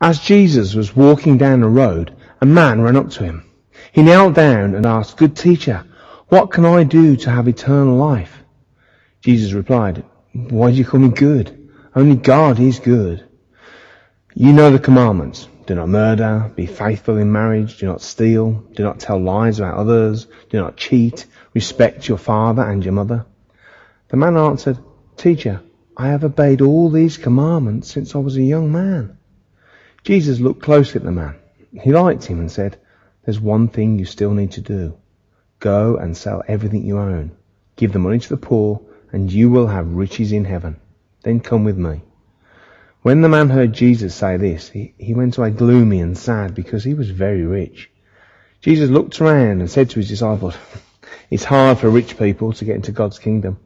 As Jesus was walking down the road, a man ran up to him. He knelt down and asked, "Good teacher, what can I do to have eternal life?" Jesus replied, "Why do you call me good? Only God is good. You know the commandments. Do not murder, be faithful in marriage, do not steal, do not tell lies about others, do not cheat, respect your father and your mother." The man answered, "Teacher, I have obeyed all these commandments since I was a young man." Jesus looked closely at the man. He liked him and said, "There's one thing you still need to do. Go and sell everything you own. Give the money to the poor, and you will have riches in heaven. Then come with me." When the man heard Jesus say this, he went away gloomy and sad because he was very rich. Jesus looked around and said to his disciples, "It's hard for rich people to get into God's kingdom."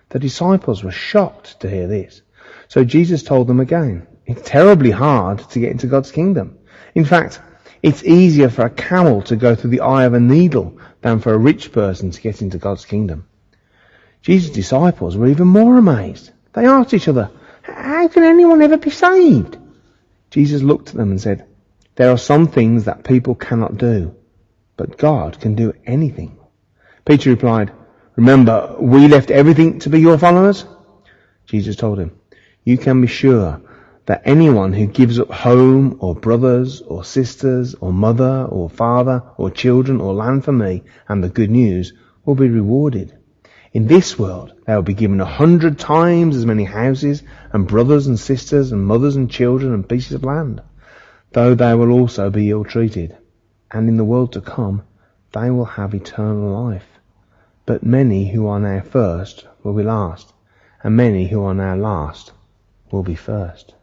The disciples were shocked to hear this. So Jesus told them again, it's terribly hard to get into God's kingdom. In fact, it's easier for a camel to go through the eye of a needle than for a rich person to get into God's kingdom. Jesus' disciples were even more amazed. They asked each other, "How can anyone ever be saved?" Jesus looked at them and said, "There are some things that people cannot do, but God can do anything." Peter replied, "Remember, we left everything to be your followers?" Jesus told him, "You can be sure that anyone who gives up home or brothers or sisters or mother or father or children or land for me and the good news will be rewarded. In this world they will be given 100 times as many houses and brothers and sisters and mothers and children and pieces of land, though they will also be ill-treated. And in the world to come they will have eternal life. But many who are now first will be last, and many who are now last will be first."